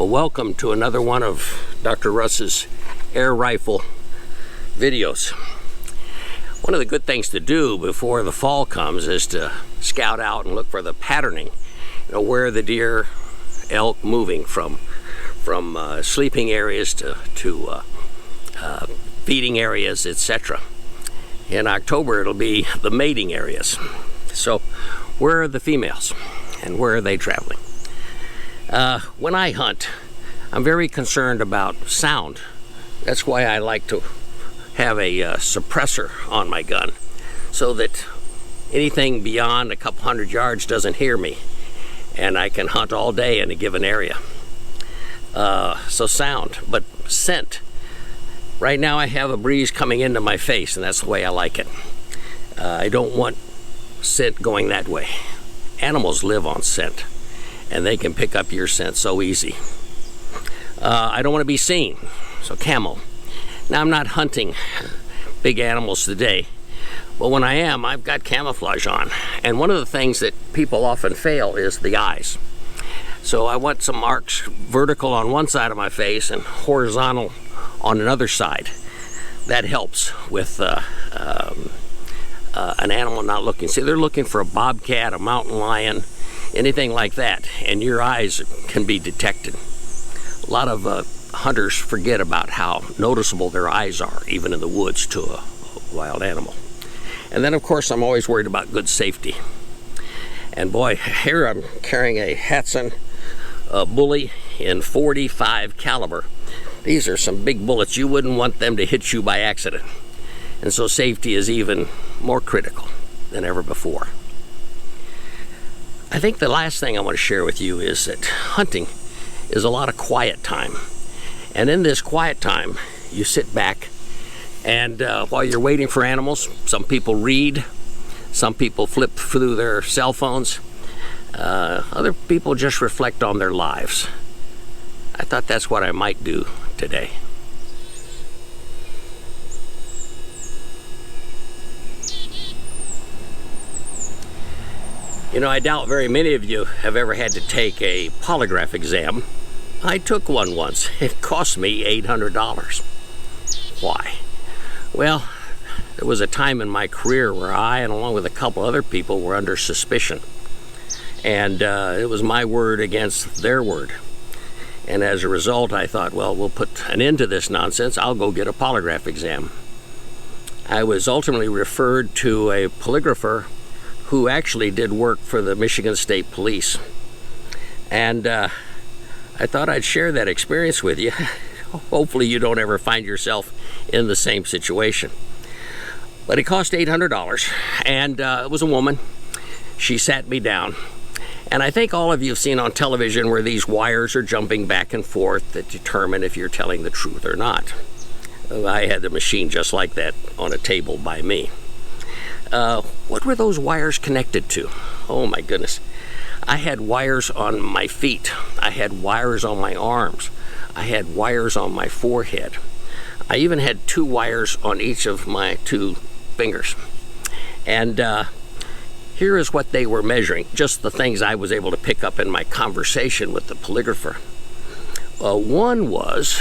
Well, welcome to another one of Dr. Russ's air rifle videos. One of the good things to do before the fall comes is to scout out and look for the patterning. You know, where the deer, elk moving from sleeping areas to feeding areas, etc. In October, it'll be the mating areas. So, where are the females and where are they traveling? When I hunt, I'm very concerned about sound. That's why I like to have a suppressor on my gun, so that anything beyond a couple hundred yards doesn't hear me, and I can hunt all day in a given area. So sound, but scent. Right now I have a breeze coming into my face, and that's the way I like it. I don't want scent going that way. Animals live on scent, and they can pick up your scent so easy. I don't want to be seen, so camo. Now, I'm not hunting big animals today, but when I am, I've got camouflage on. And one of the things that people often fail is the eyes. So I want some marks vertical on one side of my face and horizontal on another side. That helps with an animal not looking. See, they're looking for a bobcat, a mountain lion, anything like that, and your eyes can be detected. A lot of hunters forget about how noticeable their eyes are, even in the woods, to a wild animal. And then, of course, I'm always worried about good safety. And boy, here I'm carrying a Hatsan bully in .45 caliber. These are some big bullets. You wouldn't want them to hit you by accident. And so safety is even more critical than ever before. I think the last thing I want to share with you is that hunting is a lot of quiet time. And in this quiet time, you sit back and while you're waiting for animals, some people read, some people flip through their cell phones, other people just reflect on their lives. I thought that's what I might do today. You know, I doubt very many of you have ever had to take a polygraph exam. I took one once. It cost me $800. Why? Well, there was a time in my career where I, and along with a couple other people, were under suspicion. And it was my word against their word. And as a result, I thought, well, we'll put an end to this nonsense. I'll go get a polygraph exam. I was ultimately referred to a polygrapher who actually did work for the Michigan State Police. And I thought I'd share that experience with you. Hopefully you don't ever find yourself in the same situation. But it cost $800, and it was a woman. She sat me down. And I think all of you have seen on television where these wires are jumping back and forth that determine if you're telling the truth or not. I had the machine just like that on a table by me. What were those wires connected to? Oh my goodness. I had wires on my feet. I had wires on my arms. I had wires on my forehead. I even had 2 wires on each of my 2 fingers. And here is what they were measuring, just the things I was able to pick up in my conversation with the polygrapher. One was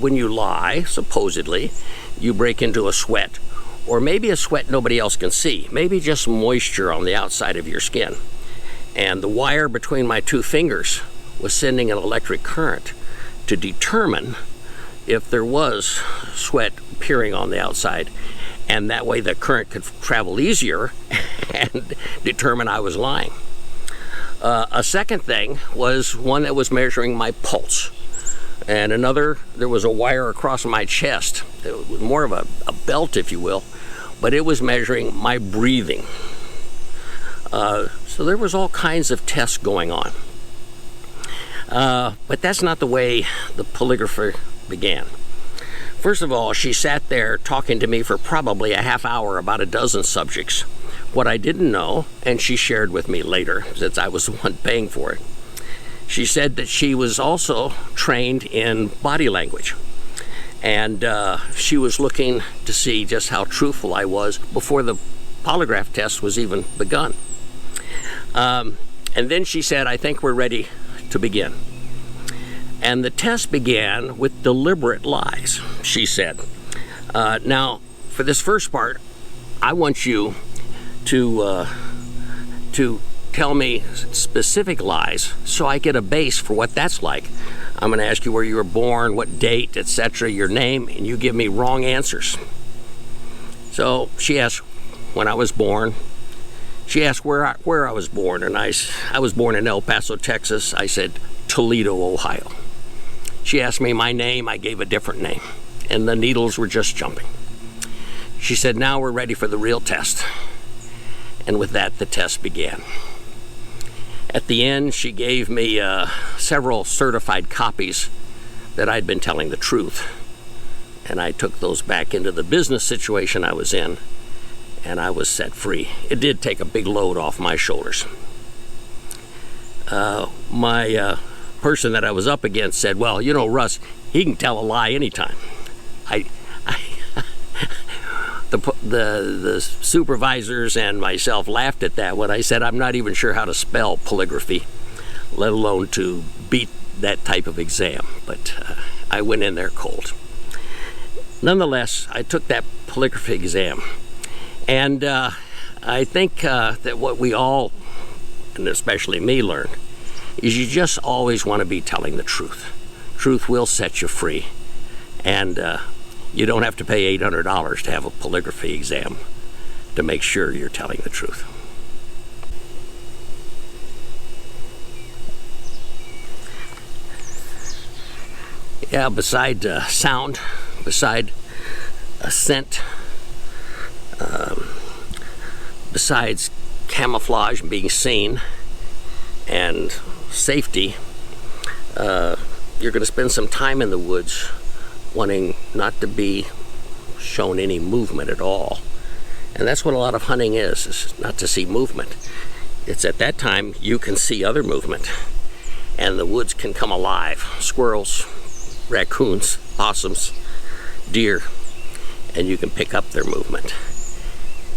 when you lie, supposedly, you break into a sweat. Or maybe a sweat nobody else can see. Maybe just moisture on the outside of your skin. And the wire between my 2 fingers was sending an electric current to determine if there was sweat appearing on the outside. And that way the current could travel easier and determine I was lying. A second thing was one that was measuring my pulse. And another, there was a wire across my chest. It was more of a belt, if you will, but it was measuring my breathing. So there was all kinds of tests going on. But that's not the way the polygrapher began. First of all, she sat there talking to me for probably a half hour about a dozen subjects. What I didn't know, and she shared with me later, since I was the one paying for it, she said that she was also trained in body language. And she was looking to see just how truthful I was before the polygraph test was even begun. And then she said, I think we're ready to begin. And the test began with deliberate lies, she said. Now, for this first part, I want you to tell me specific lies so I get a base for what that's like. I'm going to ask you where you were born, what date, etc., your name, and you give me wrong answers. So she asked when I was born. She asked where I was born, and I was born in El Paso, Texas. I said Toledo, Ohio. She asked me my name. I gave a different name, and the needles were just jumping. She said, now we're ready for the real test. And with that, the test began. At the end, she gave me several certified copies that I'd been telling the truth. And I took those back into the business situation I was in, and I was set free. It did take a big load off my shoulders. My person that I was up against said, well, you know, Russ, he can tell a lie anytime. The supervisors and myself laughed at that when I said I'm not even sure how to spell polygraphy, let alone to beat that type of exam. But I went in there cold. Nonetheless, I took that polygraphy exam. And I think that what we all, and especially me, learned is you just always want to be telling the truth. Truth will set you free. And you don't have to pay $800 to have a polygraphy exam to make sure you're telling the truth. Yeah, beside sound, beside a scent, besides camouflage and being seen and safety, you're going to spend some time in the woods wanting not to be shown any movement at all. And that's what a lot of hunting is not to see movement. It's at that time you can see other movement, and the woods can come alive. Squirrels, raccoons, possums, deer, and you can pick up their movement.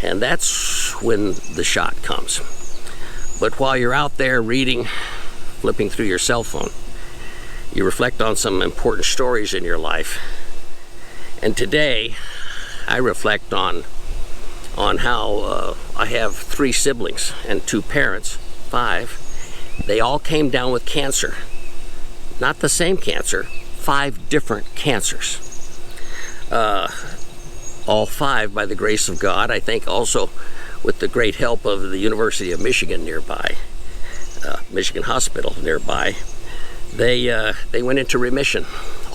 And that's when the shot comes. But while you're out there reading, flipping through your cell phone, you reflect on some important stories in your life. And today, I reflect on how I have 3 siblings and 2 parents, 5. They all came down with cancer. Not the same cancer, 5 different cancers. All 5, by the grace of God, I think also with the great help of the University of Michigan nearby, Michigan Hospital nearby, they went into remission,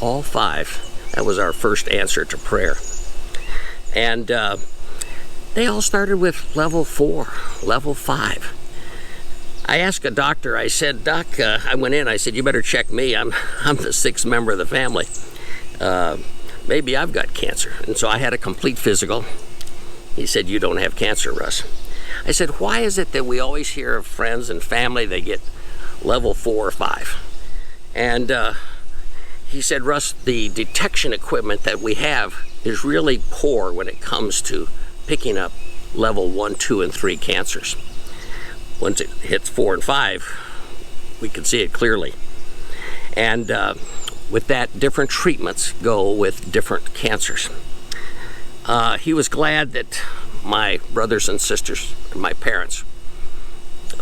all 5. That was our first answer to prayer. And they all started with level 4, level 5. I asked a doctor, I said, Doc, I went in, I said, you better check me. I'm the 6th member of the family. Maybe I've got cancer. And so I had a complete physical. He said, you don't have cancer, Russ. I said, why is it that we always hear of friends and family, they get level 4 or 5? And he said, Russ, the detection equipment that we have is really poor when it comes to picking up level 1, 2, and 3 cancers. Once it hits 4 and 5, we can see it clearly. And with that, different treatments go with different cancers. He was glad that my brothers and sisters, my parents,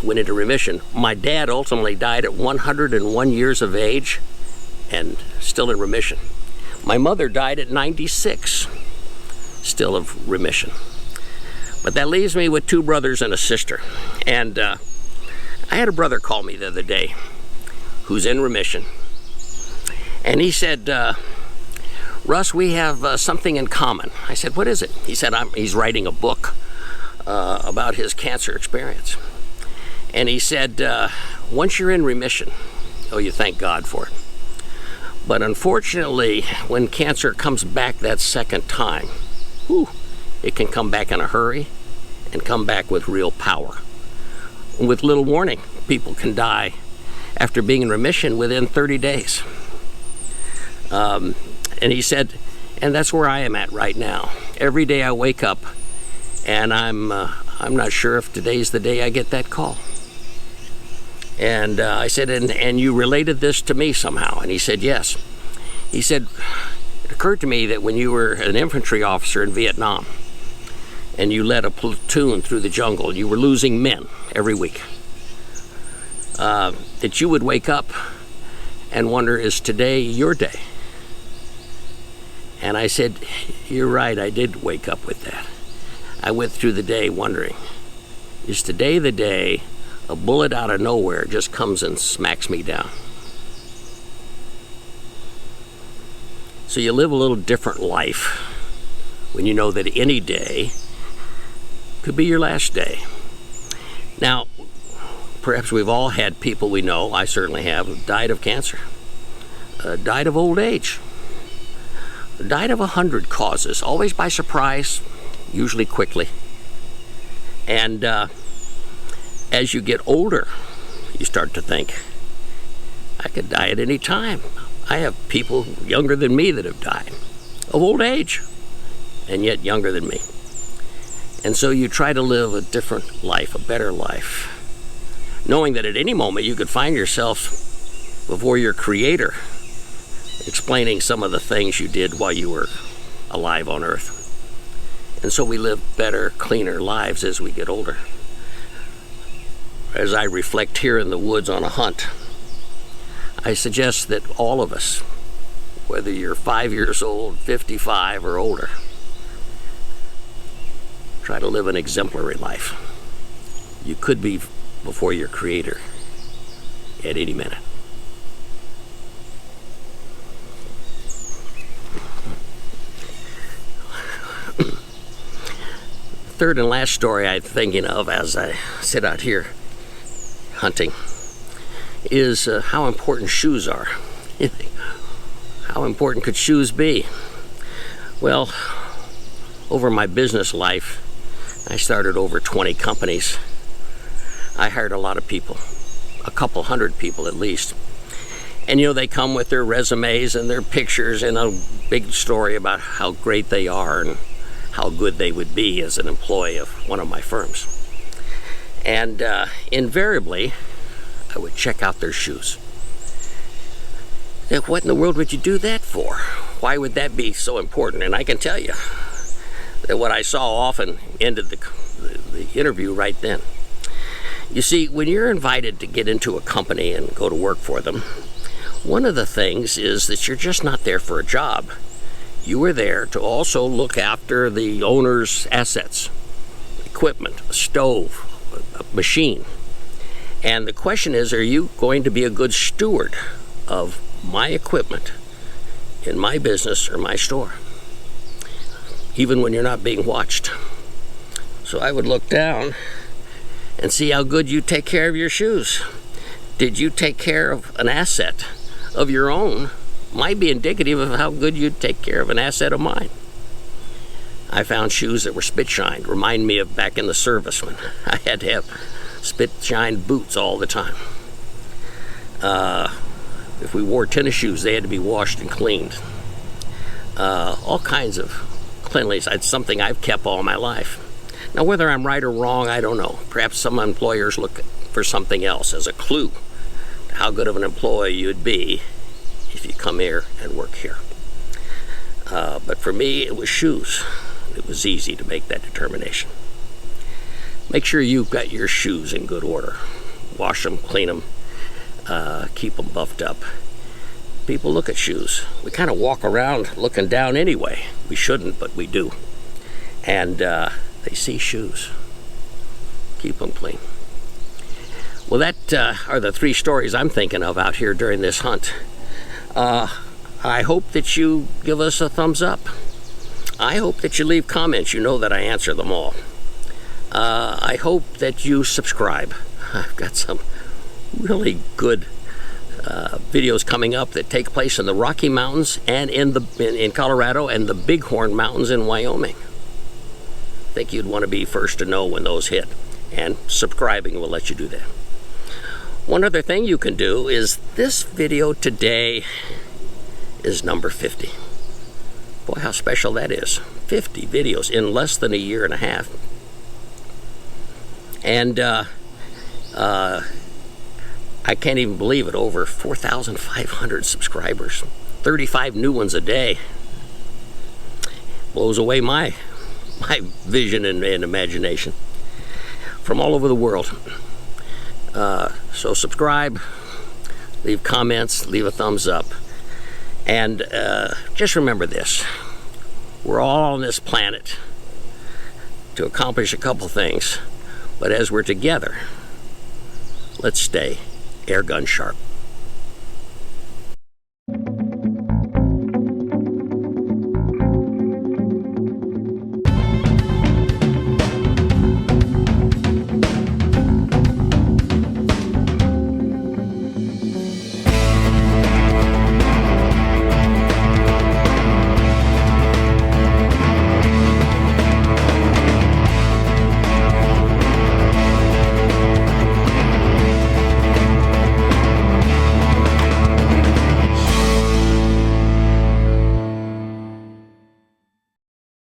went into remission. My dad ultimately died at 101 years of age and still in remission. My mother died at 96, still of remission. But that leaves me with 2 brothers and a sister. And I had a brother call me the other day who's in remission. And he said, Russ, we have something in common. I said, what is it? He said, he's writing a book about his cancer experience. And he said, once you're in remission, oh, you thank God for it. But unfortunately, when cancer comes back that second time, it can come back in a hurry and come back with real power. With little warning, people can die after being in remission within 30 days. And he said, and that's where I am at right now. Every day I wake up and I'm not sure if today's the day I get that call. And I said, and you related this to me somehow? And he said, yes. He said, it occurred to me that when you were an infantry officer in Vietnam and you led a platoon through the jungle, you were losing men every week, that you would wake up and wonder, is today your day? And I said, you're right, I did wake up with that. I went through the day wondering, is today the day a bullet out of nowhere just comes and smacks me down? So you live a little different life when you know that any day could be your last day. Now, perhaps we've all had people we know, I certainly have, who died of cancer, died of old age, died of 100 causes, always by surprise, usually quickly. And as you get older, you start to think, I could die at any time. I have people younger than me that have died of old age, and yet younger than me. And so you try to live a different life, a better life, knowing that at any moment you could find yourself before your Creator explaining some of the things you did while you were alive on earth. And so we live better, cleaner lives as we get older. As I reflect here in the woods on a hunt, I suggest that all of us, whether you're 5 years old, 55, or older, try to live an exemplary life. You could be before your Creator at any minute. Third and last story I'm thinking of as I sit out here hunting is how important shoes are. How important could shoes be? Well, over my business life, I started over 20 companies. I hired a lot of people, a couple hundred people at least. And you know, they come with their resumes and their pictures and a big story about how great they are and how good they would be as an employee of one of my firms. And invariably, I would check out their shoes. Now, what in the world would you do that for? Why would that be so important? And I can tell you that what I saw often ended the interview right then. You see, when you're invited to get into a company and go to work for them, one of the things is that you're just not there for a job. You are there to also look after the owner's assets, equipment, a stove, a machine. And the question is, are you going to be a good steward of my equipment in my business or my store, even when you're not being watched? So I would look down and see how good you take care of your shoes. Did you take care of an asset of your own? Might be indicative of how good you'd take care of an asset of mine. I found shoes that were spit shined. Remind me of back in the service when I had to have spit shined boots all the time. If we wore tennis shoes, they had to be washed and cleaned. All kinds of cleanliness. It's something I've kept all my life. Now, whether I'm right or wrong, I don't know. Perhaps some employers look for something else as a clue to how good of an employee you'd be if you come here and work here. But for me, it was shoes. It was easy to make that determination. Make sure you've got your shoes in good order. Wash them, clean them, keep them buffed up. People look at shoes. We kind of walk around looking down anyway. We shouldn't, but we do. And they see shoes. Keep them clean. Well, that are the three stories I'm thinking of out here during this hunt. I hope that you give us a thumbs up. I hope that you leave comments. You know that I answer them all. I hope that you subscribe. I've got some really good videos coming up that take place in the Rocky Mountains and in Colorado and the Bighorn Mountains in Wyoming. I think you'd want to be first to know when those hit, and subscribing will let you do that. One other thing you can do is this video today is number 50. Boy, how special that is. 50 videos in less than a year and a half. I can't even believe it, over 4,500 subscribers, 35 new ones a day. Blows away my vision and imagination from all over the world. So subscribe, leave comments, leave a thumbs up, and just remember this: we're all on this planet to accomplish a couple things, but as we're together, let's stay airgun sharp.